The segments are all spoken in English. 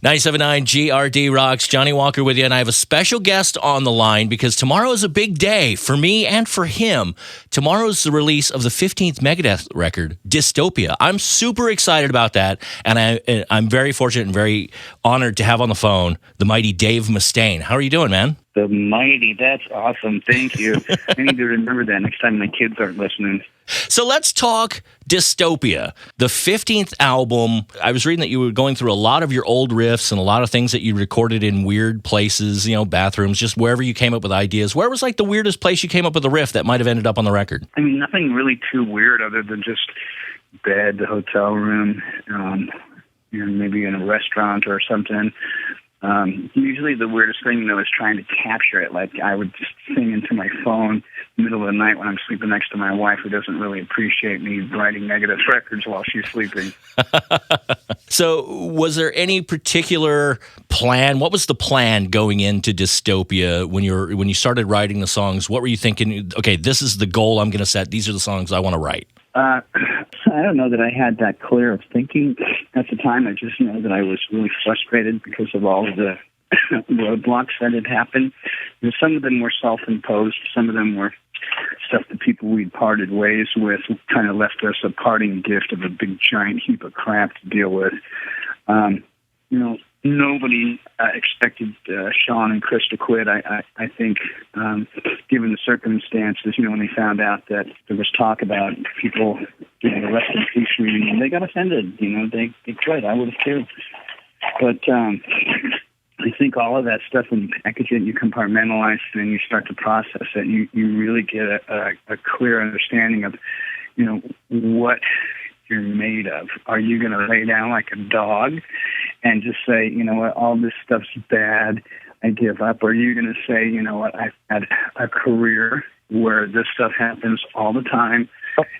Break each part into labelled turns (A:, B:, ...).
A: 97.9 GRD Rocks, Johnnie Walker with you, and I have a special guest on the line because tomorrow is a big day for me and for him. Tomorrow is the release of the 15th Megadeth record, Dystopia. I'm super excited about that, and I'm very fortunate and very honored to have on the phone the mighty Dave Mustaine. How are you doing, man?
B: The mighty, that's awesome. Thank you. I need to remember that next time my kids aren't listening.
A: So let's talk Dystopia, the 15th album. I was reading that you were going through a lot of your old riffs and a lot of things that you recorded in weird places, you know, bathrooms, just wherever you came up with ideas. Where was like the weirdest place you came up with a riff that might have ended up on the record?
B: I mean, nothing really too weird other than just bed, the hotel room, maybe in a restaurant or something. Usually the weirdest thing, though, is trying to capture it. Like, I would just sing into my phone in the middle of the night when I'm sleeping next to my wife, who doesn't really appreciate me writing Megadeth records while she's sleeping.
A: So was there any particular plan? What was the plan going into Dystopia when you started writing the songs? What were you thinking, okay, this is the goal I'm going to set. These are the songs I want to write.
B: I don't know that I had that clear of thinking at the time. I just know that I was really frustrated because of all of the roadblocks that had happened. And some of them were self-imposed. Some of them were stuff that people we'd parted ways with kind of left us a parting gift of a big giant heap of crap to deal with. Nobody expected Sean and Chris to quit. I think, given the circumstances, when they found out that there was talk about people doing the rest in peace reunion, they got offended. They quit. I would have too. But I think all of that stuff, when you package it, you compartmentalize it, and you start to process it, you really get a clear understanding of, what you're made of. Are you going to lay down like a dog and just say, what, all this stuff's bad, I give up? Or are you going to say, what, I've had a career where this stuff happens all the time.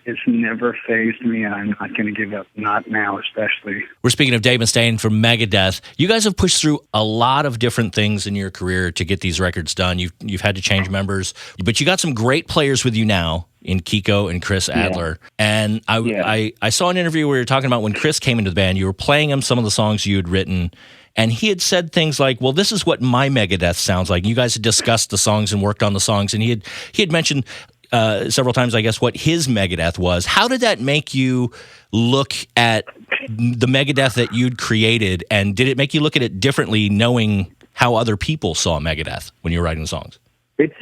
B: It's never fazed me, and I'm not going to give up, not now especially.
A: We're speaking of Dave Mustaine from Megadeth. You guys have pushed through a lot of different things in your career to get these records done. You've had to change members, but you got some great players with you now in Kiko and Chris Adler. Yeah. And I saw an interview where you were talking about when Chris came into the band, you were playing him some of the songs you had written, and he had said things like, well, this is what my Megadeth sounds like. You guys had discussed the songs and worked on the songs, and he had mentioned several times, I guess, what his Megadeth was. How did that make you look at the Megadeth that you'd created, and did it make you look at it differently knowing how other people saw Megadeth when you were writing the songs?
B: It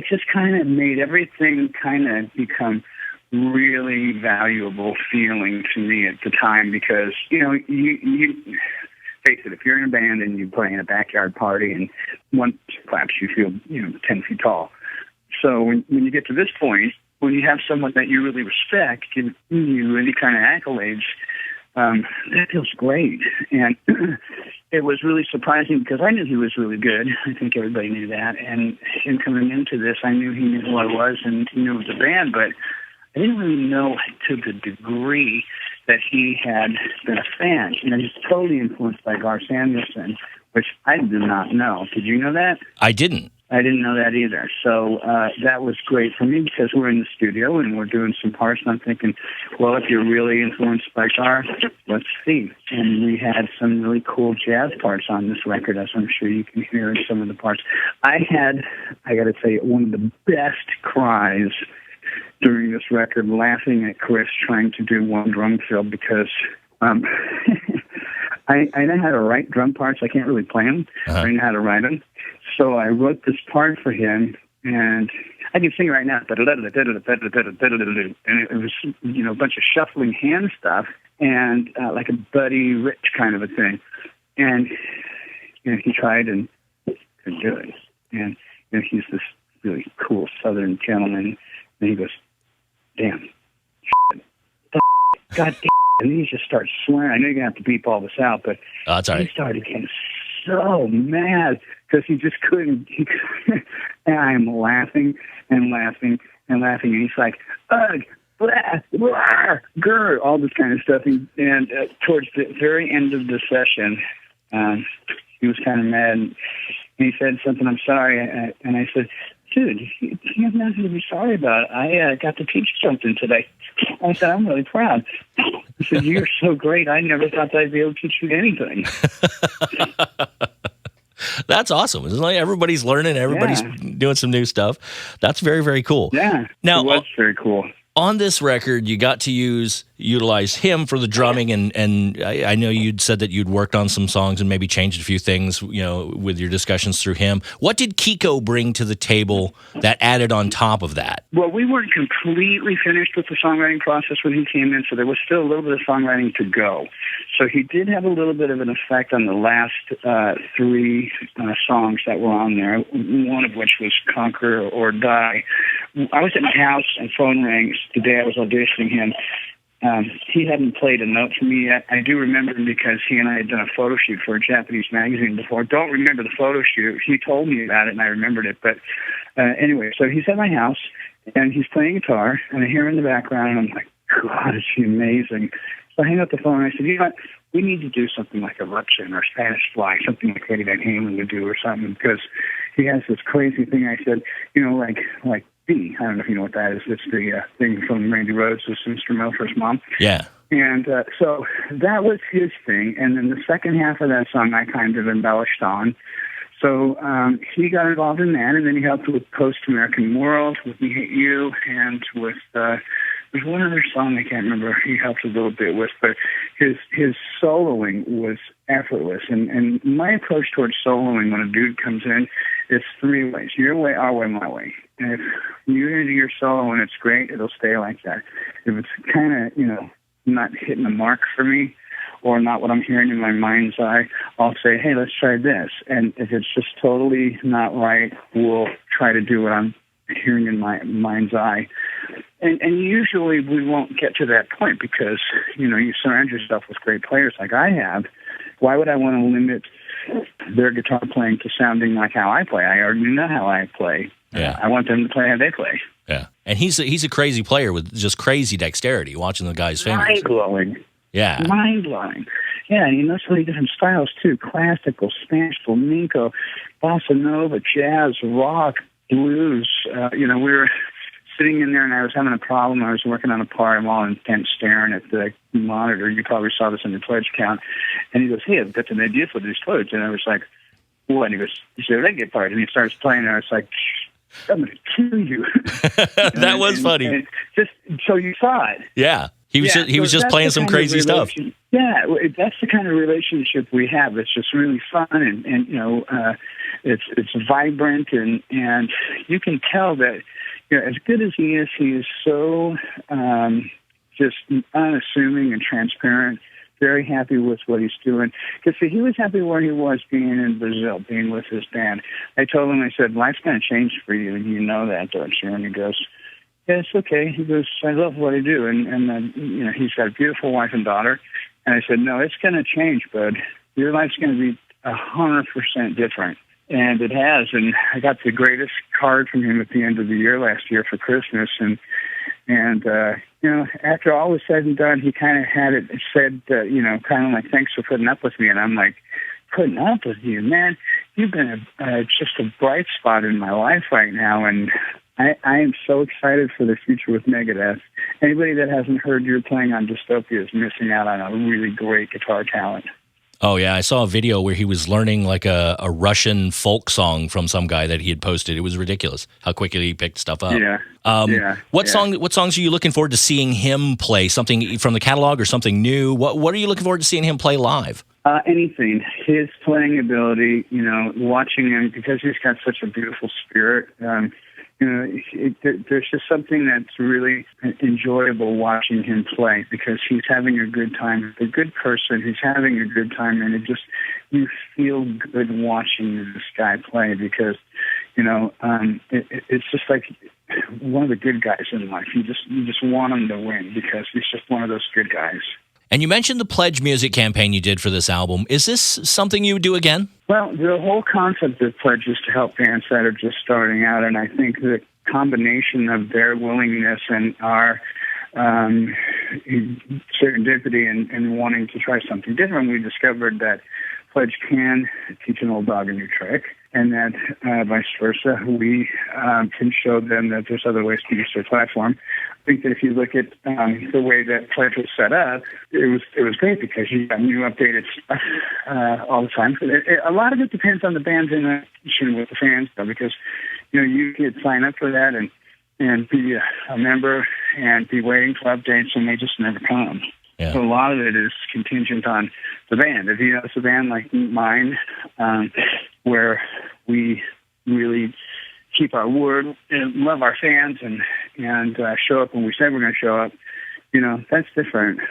B: just kind of made everything kind of become really valuable feeling to me at the time, because, you face it, if you're in a band and you play in a backyard party and one claps, you feel, 10 feet tall. So when you get to this point, when you have someone that you really respect give you any kind of accolades, that feels great. And it was really surprising because I knew he was really good. I think everybody knew that. And in coming into this, I knew he knew who I was and he knew the band, but I didn't really know to the degree that he had been a fan. He's totally influenced by Gar Samuelson, which I did not know. Did you know that?
A: I didn't.
B: I didn't know that either. So that was great for me because we're in the studio and we're doing some parts. And I'm thinking, well, if you're really influenced by Gar, let's see. And we had some really cool jazz parts on this record, as I'm sure you can hear in some of the parts. I got to say, one of the best cries during this record, laughing at Chris trying to do one drum fill because I know how to write drum parts. I can't really play them. Uh-huh. I know how to write them. So I wrote this part for him, and I can sing right now. And it was, a bunch of shuffling hand stuff and like a Buddy Rich kind of a thing. And, he tried and couldn't do it. And, he's this really cool Southern gentleman. And he goes, damn, God damn. And he just starts swearing. I know you're going to have to beep all this out, but
A: that's all right.
B: He started getting so mad because he just couldn't. And I'm laughing and laughing and laughing. And he's like, ugh, blah, blah, grr, all this kind of stuff. And towards the very end of the session, he was kind of mad. And he said something, I'm sorry. And I said, dude, you have nothing to be sorry about. I got to teach you something today. I said, I'm really proud. I said, "You're so great. I never thought I'd be able to teach you anything."
A: That's awesome. It's like everybody's learning, everybody's doing some new stuff. That's very, very cool.
B: Yeah,
A: now,
B: it was very cool.
A: On this record, you got to utilize him for the drumming, and I know you'd said that you'd worked on some songs and maybe changed a few things, with your discussions through him. What did Kiko bring to the table that added on top of that?
B: Well, we weren't completely finished with the songwriting process when he came in, so there was still a little bit of songwriting to go. So he did have a little bit of an effect on the last three songs that were on there, one of which was Conquer or Die. I was at my house and phone rang the day I was auditioning him. He hadn't played a note for me yet. I do remember him because he and I had done a photo shoot for a Japanese magazine before. Don't remember the photo shoot. He told me about it, and I remembered it. But anyway, so he's at my house, and he's playing guitar, and I hear him in the background, and I'm like, God, is he amazing. So I hang up the phone, and I said, you know what? We need to do something like a Russian or Spanish Fly, something like Eddie Van Halen would do or something, because he has this crazy thing. I said, like B. I don't know if you know what that is. It's the thing from Randy Rhoads' instrumental for his mom.
A: Yeah.
B: And so that was his thing. And then the second half of that song I kind of embellished on. So he got involved in that, and then he helped with Post-American World, with Me Hate You, and with there's one other song I can't remember he helped a little bit with, but his soloing was effortless. And my approach towards soloing when a dude comes in, it's three ways: your way, our way, my way. And if you're into your solo and it's great, it'll stay like that. If it's kind of, not hitting the mark for me, or not what I'm hearing in my mind's eye, I'll say, hey, let's try this. And if it's just totally not right, we'll try to do what I'm hearing in my mind's eye. And usually we won't get to that point because, you surround yourself with great players like I have. Why would I want to limit their guitar playing to sounding like how I play? I already know how I play.
A: Yeah.
B: I want them to play how they play.
A: Yeah. And he's a crazy player with just crazy dexterity, watching the guy's fingers.
B: Mind-blowing.
A: Yeah.
B: Mind-blowing. Yeah, and he knows so many different styles, too. Classical, Spanish, flamenco, bossa nova, jazz, rock, blues. We were sitting in there, and I was having a problem. I was working on a part. I'm all intent staring at the monitor. You probably saw this in the pledge count. And he goes, hey, I've got an idea for this pledge. And I was like, what? And he goes, you said reggae part. And he starts playing, and I was like, I'm going to kill you.
A: That was funny.
B: And just so you saw it.
A: Yeah. He was just playing some crazy stuff.
B: Yeah, that's the kind of relationship we have. It's just really fun, and it's vibrant, and you can tell that as good as he is so just unassuming and transparent. Very happy with what he's doing. Because he was happy where he was being in Brazil, being with his band. I told him, I said, life's going to change for you, and you know that, don't you? And he goes, yeah, it's okay. He goes, I love what I do. And he's got a beautiful wife and daughter. And I said, no, it's going to change, bud. Your life's going to be 100% different. And it has. And I got the greatest card from him at the end of the year last year for Christmas. And after all was said and done, he kind of had it said, kind of like, thanks for putting up with me. And I'm like, putting up with you, man? You've been just a bright spot in my life right now. And I am so excited for the future with Megadeth. Anybody that hasn't heard you're playing on Dystopia is missing out on a really great guitar talent.
A: Oh, yeah. I saw a video where he was learning like a Russian folk song from some guy that he had posted. It was ridiculous how quickly he picked stuff up.
B: Yeah.
A: What songs are you looking forward to seeing him play? Something from the catalog or something new? What are you looking forward to seeing him play live?
B: Anything. His playing ability, watching him, because he's got such a beautiful spirit, there's just something that's really enjoyable watching him play because he's having a good time. A good person, he's having a good time, and you feel good watching this guy play because, it's just like one of the good guys in life. You just want him to win because he's just one of those good guys.
A: And you mentioned the Pledgemusic campaign you did for this album. Is this something you would do again?
B: Well, the whole concept of Pledge is to help bands that are just starting out, and I think the combination of their willingness and our serendipity and wanting to try something different, we discovered that Pledge can teach an old dog a new trick, and that vice versa, we can show them that there's other ways to use their platform. think that if you look at the way that Pledge was set up, it was great because you got new updated stuff all the time. A lot of it depends on the band's interaction with the fans, though, because you could sign up for that and be a member and be waiting for updates, and they just never come.
A: Yeah.
B: So a lot of it is contingent on the band. If you notice a band like mine, where we really keep our word and love our fans and show up when we say we're going to show up, that's different.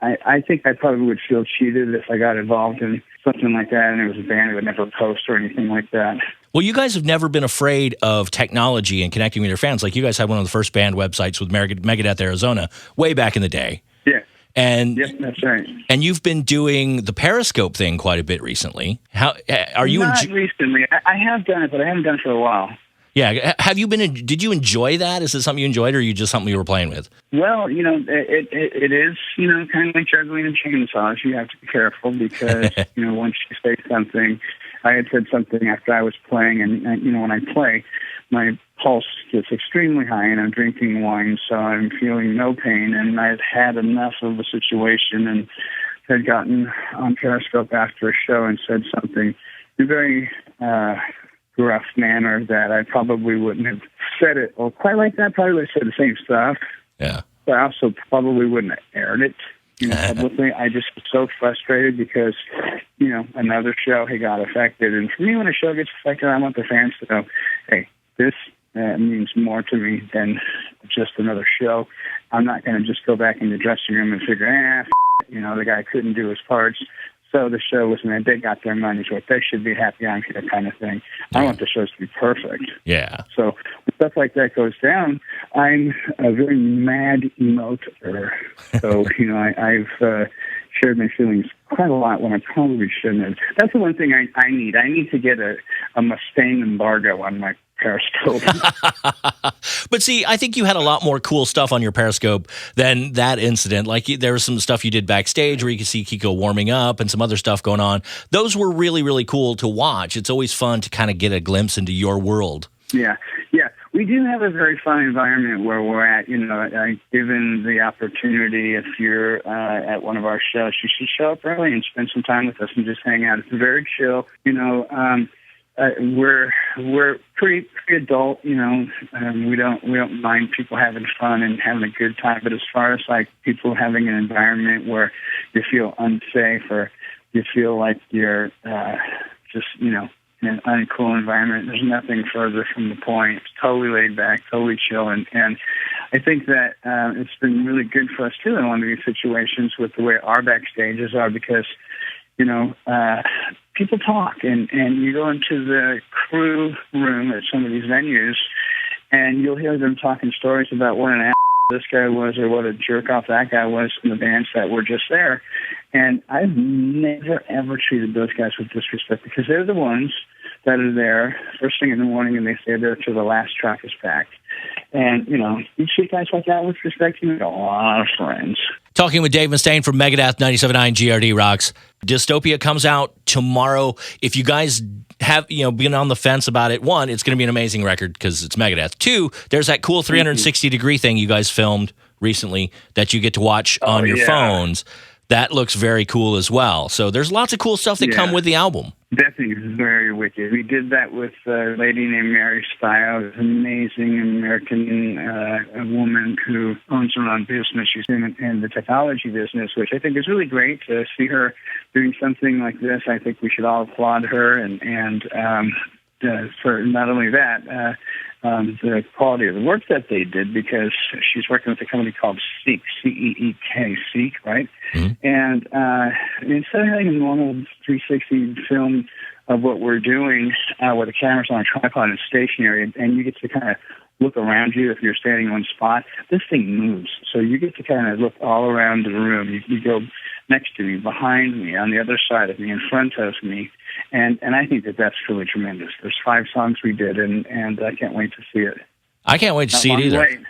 B: I think I probably would feel cheated if I got involved in something like that and it was a band that would never post or anything like that.
A: Well, you guys have never been afraid of technology and connecting with your fans. Like you guys had one of the first band websites with Megadeth Arizona way back in the day.
B: Yeah.
A: And
B: yep, that's right.
A: And you've been doing the Periscope thing quite a bit recently. How are you?
B: Not recently. I have done it, but I haven't done it for a while.
A: Yeah. Have you been? Did you enjoy that? Is it something you enjoyed, or are you just something you were playing with?
B: Well, it is, kind of like juggling a chainsaws. You have to be careful because, once you say something, I had said something after I was playing, and when I play, my pulse gets extremely high, and I'm drinking wine, so I'm feeling no pain, and I've had enough of the situation, and had gotten on Periscope after a show and said something in a very gruff manner that I probably wouldn't have said it, or quite like that, probably would have said the same stuff.
A: Yeah.
B: But I also probably wouldn't have aired it publicly. I just was so frustrated because, another show had got affected. And for me, when a show gets affected, I want the fans to know, hey, this means more to me than just another show. I'm not going to just go back in the dressing room and figure, the guy couldn't do his parts. So the show was, they got their money's worth. They should be happy I'm here kind of thing. I want the shows to be perfect.
A: Yeah.
B: So when stuff like that goes down, I'm a very mad emoter. So, I've shared my feelings quite a lot when I probably shouldn't have. That's the one thing I need. I need to get a Mustaine embargo on my Periscope.
A: But see, I think you had a lot more cool stuff on your Periscope than that incident. Like there was some stuff you did backstage where you could see Kiko warming up and some other stuff going on. Those were really, really cool to watch. It's always fun to kind of get a glimpse into your world.
B: Yeah. We do have a very fun environment where we're at. Given the opportunity, if you're at one of our shows, you should show up early and spend some time with us and just hang out. It's very chill. We're pretty adult, we don't mind people having fun and having a good time. But as far as like people having an environment where you feel unsafe or you feel like you're just in an uncool environment, there's nothing further from the point. It's totally laid back, totally chill, and I think that it's been really good for us too in one of these situations with the way our backstages are because people talk, and you go into the crew room at some of these venues, and you'll hear them talking stories about what an ass this guy was or what a jerk-off that guy was from the bands that were just there. And I've never, ever treated those guys with disrespect because they're the ones that are there first thing in the morning, and they stay there till the last track is packed. And, you treat guys like that with respect, you make a lot of friends.
A: Talking with Dave Mustaine from Megadeth, 97.9 GRD Rocks. Dystopia comes out tomorrow. If you guys have, been on the fence about it, one, it's going to be an amazing record because it's Megadeth. Two, there's that cool 360-degree thing you guys filmed recently that you get to watch on your phones. That looks very cool as well. So there's lots of cool stuff that come with the album.
B: That thing is very wicked. We did that with a lady named Mary Stiles, an amazing American a woman who owns her own business. She's in the technology business, which I think is really great to see her doing something like this. I think we should all applaud her and for not only that, the quality of the work that they did, because she's working with a company called Seek, C-E-E-K, Seek, right? Mm-hmm. And instead of having a normal 360 film of what we're doing where the camera's on a tripod and stationary, and you get to kind of look around you if you're standing in one spot, this thing moves. So you get to kind of look all around the room. You go next to me, behind me, on the other side of me, in front of me. And I think that that's really tremendous. There's 5 songs we did, and I can't wait to see it.
A: I can't wait to see it either.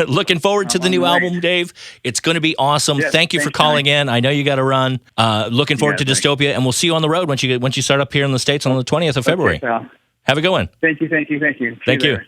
A: Looking forward to the new album, Dave. It's going to be awesome.
B: Yes,
A: thank you for calling in. I know you got to run. Looking forward to Dystopia, and we'll see you on the road once you start up here in the States on the 20th of February.
B: Okay, pal.
A: Have a good one.
B: Thank you.
A: Thank you.